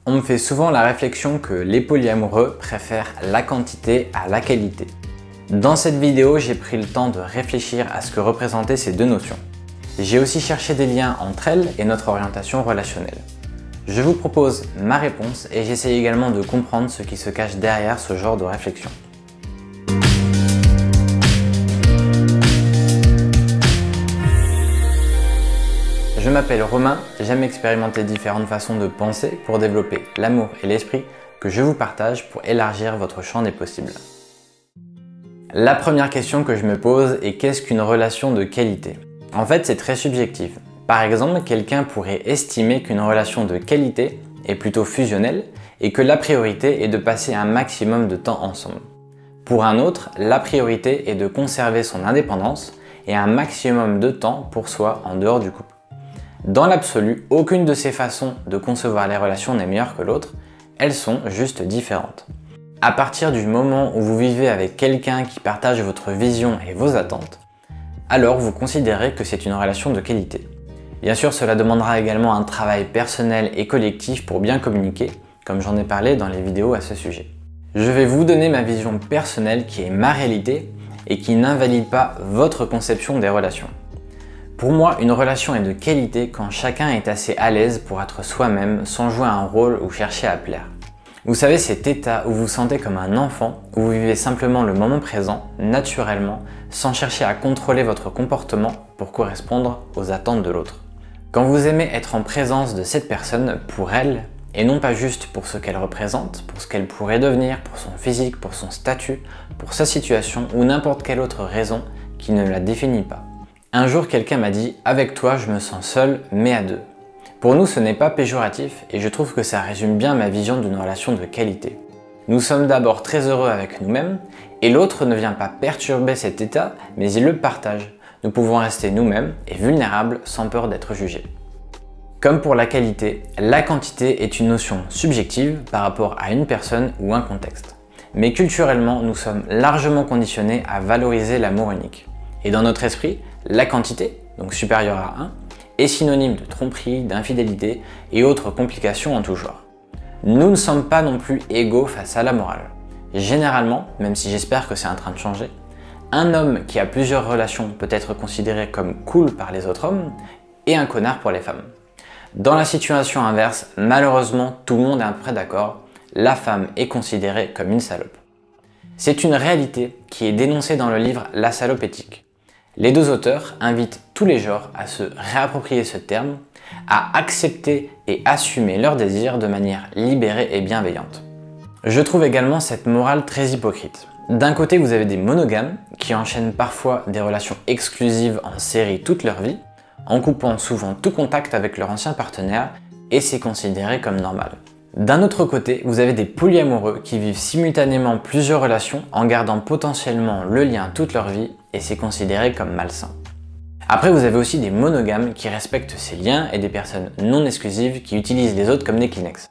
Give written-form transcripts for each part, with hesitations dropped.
On me fait souvent la réflexion que les polyamoureux préfèrent la quantité à la qualité. Dans cette vidéo, j'ai pris le temps de réfléchir à ce que représentaient ces deux notions. J'ai aussi cherché des liens entre elles et notre orientation relationnelle. Je vous propose ma réponse et j'essaie également de comprendre ce qui se cache derrière ce genre de réflexion. Je m'appelle Romain, j'aime expérimenter différentes façons de penser pour développer l'amour et l'esprit que je vous partage pour élargir votre champ des possibles. La première question que je me pose est qu'est-ce qu'une relation de qualité? En fait, c'est très subjectif. Par exemple, quelqu'un pourrait estimer qu'une relation de qualité est plutôt fusionnelle et que la priorité est de passer un maximum de temps ensemble. Pour un autre, la priorité est de conserver son indépendance et un maximum de temps pour soi en dehors du couple. Dans l'absolu, aucune de ces façons de concevoir les relations n'est meilleure que l'autre, elles sont juste différentes. À partir du moment où vous vivez avec quelqu'un qui partage votre vision et vos attentes, alors vous considérez que c'est une relation de qualité. Bien sûr, cela demandera également un travail personnel et collectif pour bien communiquer, comme j'en ai parlé dans les vidéos à ce sujet. Je vais vous donner ma vision personnelle qui est ma réalité et qui n'invalide pas votre conception des relations. Pour moi, une relation est de qualité quand chacun est assez à l'aise pour être soi-même sans jouer un rôle ou chercher à plaire. Vous savez, cet état où vous vous sentez comme un enfant, où vous vivez simplement le moment présent, naturellement, sans chercher à contrôler votre comportement pour correspondre aux attentes de l'autre. Quand vous aimez être en présence de cette personne pour elle, et non pas juste pour ce qu'elle représente, pour ce qu'elle pourrait devenir, pour son physique, pour son statut, pour sa situation ou n'importe quelle autre raison qui ne la définit pas. Un jour, quelqu'un m'a dit « Avec toi, je me sens seul, mais à deux ». Pour nous, ce n'est pas péjoratif et je trouve que ça résume bien ma vision d'une relation de qualité. Nous sommes d'abord très heureux avec nous-mêmes et l'autre ne vient pas perturber cet état, mais il le partage. Nous pouvons rester nous-mêmes et vulnérables sans peur d'être jugés. Comme pour la qualité, la quantité est une notion subjective par rapport à une personne ou un contexte. Mais culturellement, nous sommes largement conditionnés à valoriser l'amour unique. Et dans notre esprit, la quantité, donc supérieure à 1, est synonyme de tromperie, d'infidélité et autres complications en tout genre. Nous ne sommes pas non plus égaux face à la morale. Généralement, même si j'espère que c'est en train de changer, un homme qui a plusieurs relations peut être considéré comme cool par les autres hommes et un connard pour les femmes. Dans la situation inverse, malheureusement, tout le monde est à peu près d'accord, la femme est considérée comme une salope. C'est une réalité qui est dénoncée dans le livre La salope éthique. Les deux auteurs invitent tous les genres à se réapproprier ce terme, à accepter et assumer leurs désirs de manière libérée et bienveillante. Je trouve également cette morale très hypocrite. D'un côté, vous avez des monogames qui enchaînent parfois des relations exclusives en série toute leur vie, en coupant souvent tout contact avec leur ancien partenaire, et c'est considéré comme normal. D'un autre côté, vous avez des polyamoureux qui vivent simultanément plusieurs relations en gardant potentiellement le lien toute leur vie et c'est considéré comme malsain. Après, vous avez aussi des monogames qui respectent ces liens et des personnes non exclusives qui utilisent les autres comme des Kleenex.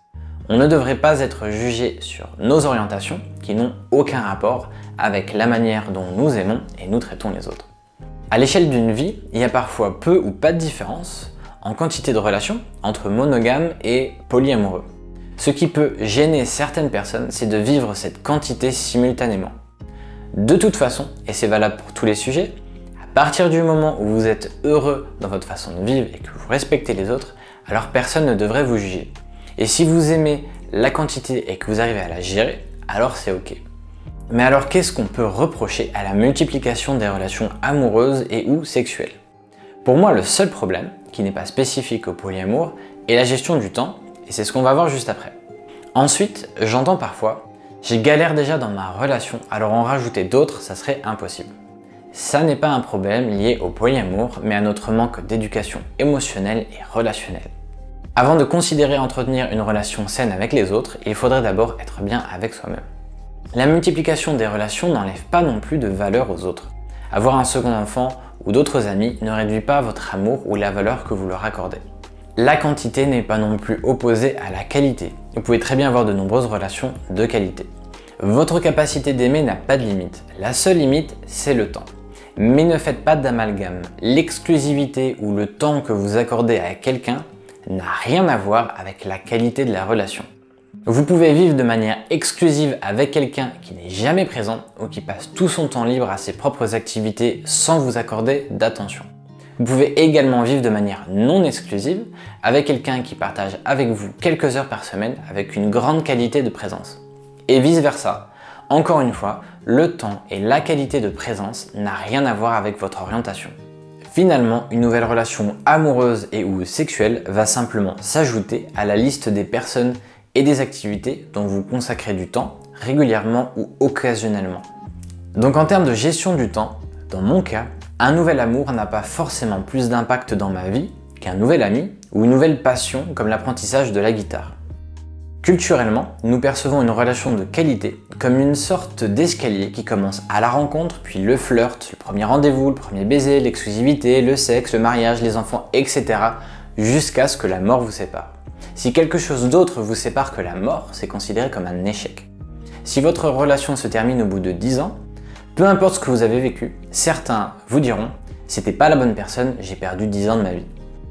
On ne devrait pas être jugé sur nos orientations qui n'ont aucun rapport avec la manière dont nous aimons et nous traitons les autres. À l'échelle d'une vie, il y a parfois peu ou pas de différence en quantité de relations entre monogames et polyamoureux. Ce qui peut gêner certaines personnes, c'est de vivre cette quantité simultanément. De toute façon, et c'est valable pour tous les sujets, à partir du moment où vous êtes heureux dans votre façon de vivre et que vous respectez les autres, alors personne ne devrait vous juger. Et si vous aimez la quantité et que vous arrivez à la gérer, alors c'est ok. Mais alors qu'est-ce qu'on peut reprocher à la multiplication des relations amoureuses et ou sexuelles? Pour moi, le seul problème, qui n'est pas spécifique au polyamour, est la gestion du temps, et c'est ce qu'on va voir juste après. Ensuite, j'entends parfois « j'ai galère déjà dans ma relation, alors en rajouter d'autres, ça serait impossible ». Ça n'est pas un problème lié au polyamour, mais à notre manque d'éducation émotionnelle et relationnelle. Avant de considérer entretenir une relation saine avec les autres, il faudrait d'abord être bien avec soi-même. La multiplication des relations n'enlève pas non plus de valeur aux autres. Avoir un second enfant ou d'autres amis ne réduit pas votre amour ou la valeur que vous leur accordez. La quantité n'est pas non plus opposée à la qualité. Vous pouvez très bien avoir de nombreuses relations de qualité. Votre capacité d'aimer n'a pas de limite. La seule limite, c'est le temps. Mais ne faites pas d'amalgame. L'exclusivité ou le temps que vous accordez à quelqu'un n'a rien à voir avec la qualité de la relation. Vous pouvez vivre de manière exclusive avec quelqu'un qui n'est jamais présent ou qui passe tout son temps libre à ses propres activités sans vous accorder d'attention. Vous pouvez également vivre de manière non exclusive avec quelqu'un qui partage avec vous quelques heures par semaine avec une grande qualité de présence. Et vice versa. Encore une fois, le temps et la qualité de présence n'a rien à voir avec votre orientation. Finalement, une nouvelle relation amoureuse et ou sexuelle va simplement s'ajouter à la liste des personnes et des activités dont vous consacrez du temps régulièrement ou occasionnellement. Donc en termes de gestion du temps, dans mon cas, un nouvel amour n'a pas forcément plus d'impact dans ma vie qu'un nouvel ami ou une nouvelle passion comme l'apprentissage de la guitare. Culturellement, nous percevons une relation de qualité comme une sorte d'escalier qui commence à la rencontre, puis le flirt, le premier rendez-vous, le premier baiser, l'exclusivité, le sexe, le mariage, les enfants, etc. jusqu'à ce que la mort vous sépare. Si quelque chose d'autre vous sépare que la mort, c'est considéré comme un échec. Si votre relation se termine au bout de 10 ans, peu importe ce que vous avez vécu, certains vous diront « c'était pas la bonne personne, j'ai perdu 10 ans de ma vie ».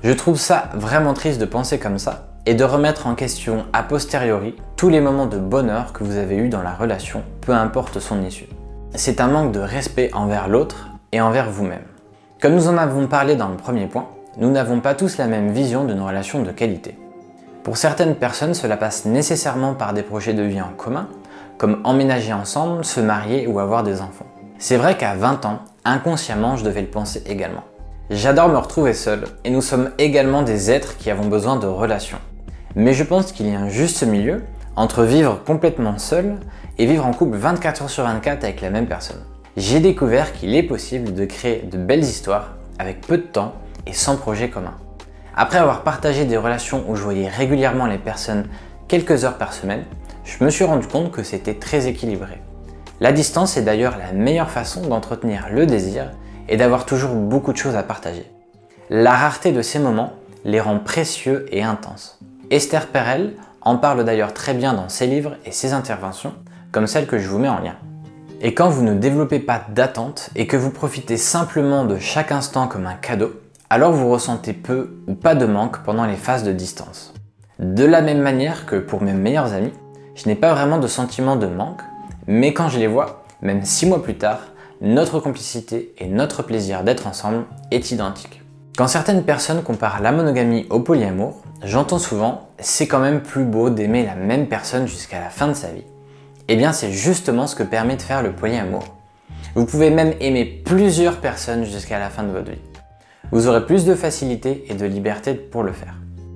Je trouve ça vraiment triste de penser comme ça et de remettre en question a posteriori tous les moments de bonheur que vous avez eus dans la relation, peu importe son issue. C'est un manque de respect envers l'autre et envers vous-même. Comme nous en avons parlé dans le premier point, nous n'avons pas tous la même vision d'une relation de qualité. Pour certaines personnes, cela passe nécessairement par des projets de vie en commun, comme emménager ensemble, se marier ou avoir des enfants. C'est vrai qu'à 20 ans, inconsciemment, je devais le penser également. J'adore me retrouver seul et nous sommes également des êtres qui avons besoin de relations. Mais je pense qu'il y a un juste milieu entre vivre complètement seul et vivre en couple 24 heures sur 24 avec la même personne. J'ai découvert qu'il est possible de créer de belles histoires avec peu de temps et sans projet commun. Après avoir partagé des relations où je voyais régulièrement les personnes quelques heures par semaine, je me suis rendu compte que c'était très équilibré. La distance est d'ailleurs la meilleure façon d'entretenir le désir et d'avoir toujours beaucoup de choses à partager. La rareté de ces moments les rend précieux et intenses. Esther Perel en parle d'ailleurs très bien dans ses livres et ses interventions, comme celle que je vous mets en lien. Et quand vous ne développez pas d'attente et que vous profitez simplement de chaque instant comme un cadeau, alors vous ressentez peu ou pas de manque pendant les phases de distance. De la même manière que pour mes meilleurs amis, je n'ai pas vraiment de sentiment de manque, mais quand je les vois, même 6 mois plus tard, notre complicité et notre plaisir d'être ensemble est identique. Quand certaines personnes comparent la monogamie au polyamour, j'entends souvent « c'est quand même plus beau d'aimer la même personne jusqu'à la fin de sa vie ». Eh bien c'est justement ce que permet de faire le polyamour. Vous pouvez même aimer plusieurs personnes jusqu'à la fin de votre vie. Vous aurez plus de facilité et de liberté pour le faire.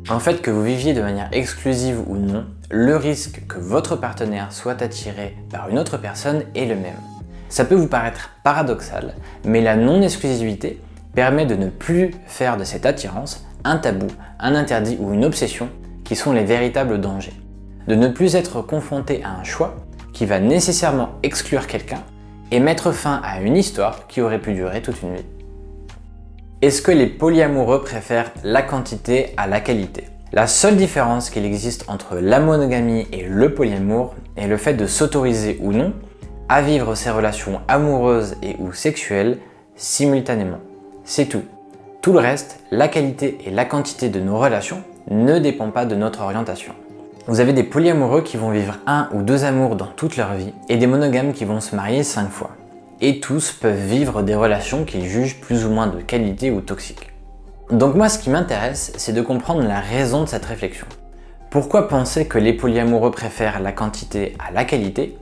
En fait, que vous viviez de manière exclusive ou non, le risque que votre partenaire soit attiré par une autre personne est le même. Ça peut vous paraître paradoxal, mais la non-exclusivité permet de ne plus faire de cette attirance un tabou, un interdit ou une obsession qui sont les véritables dangers. De ne plus être confronté à un choix qui va nécessairement exclure quelqu'un et mettre fin à une histoire qui aurait pu durer toute une vie. Est-ce que les polyamoureux préfèrent la quantité à la qualité? La seule différence qu'il existe entre la monogamie et le polyamour est le fait de s'autoriser ou non à vivre ses relations amoureuses et ou sexuelles simultanément. C'est tout. Tout le reste, la qualité et la quantité de nos relations, ne dépend pas de notre orientation. Vous avez des polyamoureux qui vont vivre 1 ou 2 amours dans toute leur vie et des monogames qui vont se marier 5 fois. Et tous peuvent vivre des relations qu'ils jugent plus ou moins de qualité ou toxiques. Donc moi ce qui m'intéresse, c'est de comprendre la raison de cette réflexion. Pourquoi penser que les polyamoureux préfèrent la quantité à la qualité?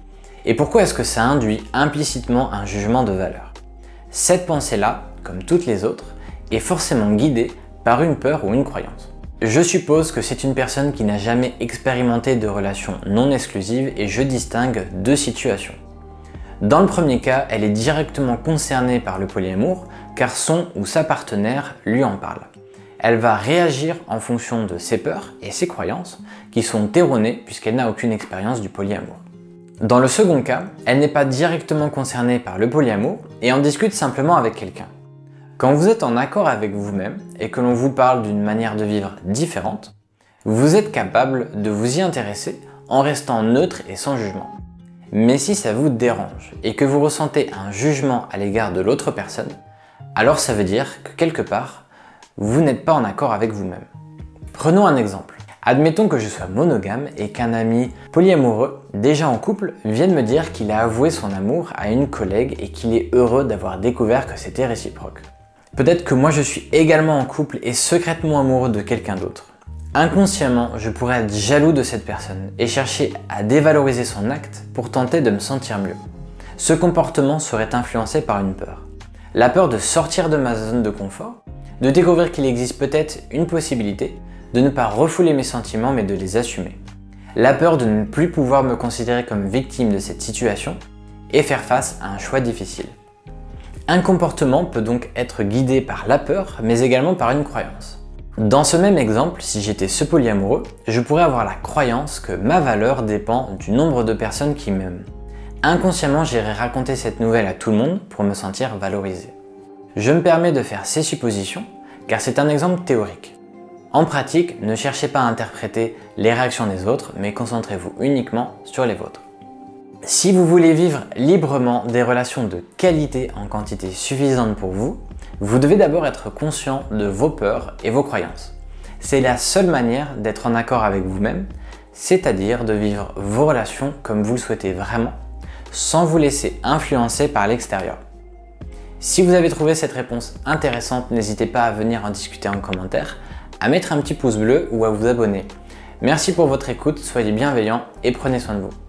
Et pourquoi est-ce que ça induit implicitement un jugement de valeur? Cette pensée-là, comme toutes les autres, est forcément guidée par une peur ou une croyance. Je suppose que c'est une personne qui n'a jamais expérimenté de relations non exclusives et je distingue 2 situations. Dans le premier cas, elle est directement concernée par le polyamour car son ou sa partenaire lui en parle. Elle va réagir en fonction de ses peurs et ses croyances qui sont erronées puisqu'elle n'a aucune expérience du polyamour. Dans le second cas, elle n'est pas directement concernée par le polyamour et en discute simplement avec quelqu'un. Quand vous êtes en accord avec vous-même et que l'on vous parle d'une manière de vivre différente, vous êtes capable de vous y intéresser en restant neutre et sans jugement. Mais si ça vous dérange et que vous ressentez un jugement à l'égard de l'autre personne, alors ça veut dire que quelque part, vous n'êtes pas en accord avec vous-même. Prenons un exemple. Admettons que je sois monogame et qu'un ami polyamoureux, déjà en couple, vienne me dire qu'il a avoué son amour à une collègue et qu'il est heureux d'avoir découvert que c'était réciproque. Peut-être que moi je suis également en couple et secrètement amoureux de quelqu'un d'autre. Inconsciemment, je pourrais être jaloux de cette personne et chercher à dévaloriser son acte pour tenter de me sentir mieux. Ce comportement serait influencé par une peur. La peur de sortir de ma zone de confort, de découvrir qu'il existe peut-être une possibilité, de ne pas refouler mes sentiments mais de les assumer. La peur de ne plus pouvoir me considérer comme victime de cette situation et faire face à un choix difficile. Un comportement peut donc être guidé par la peur mais également par une croyance. Dans ce même exemple, si j'étais ce polyamoureux, je pourrais avoir la croyance que ma valeur dépend du nombre de personnes qui m'aiment. Inconsciemment, j'irai raconter cette nouvelle à tout le monde pour me sentir valorisé. Je me permets de faire ces suppositions car c'est un exemple théorique. En pratique, ne cherchez pas à interpréter les réactions des autres, mais concentrez-vous uniquement sur les vôtres. Si vous voulez vivre librement des relations de qualité en quantité suffisante pour vous, vous devez d'abord être conscient de vos peurs et vos croyances. C'est la seule manière d'être en accord avec vous-même, c'est-à-dire de vivre vos relations comme vous le souhaitez vraiment, sans vous laisser influencer par l'extérieur. Si vous avez trouvé cette réponse intéressante, n'hésitez pas à venir en discuter en commentaire, à mettre un petit pouce bleu ou à vous abonner. Merci pour votre écoute, soyez bienveillants et prenez soin de vous.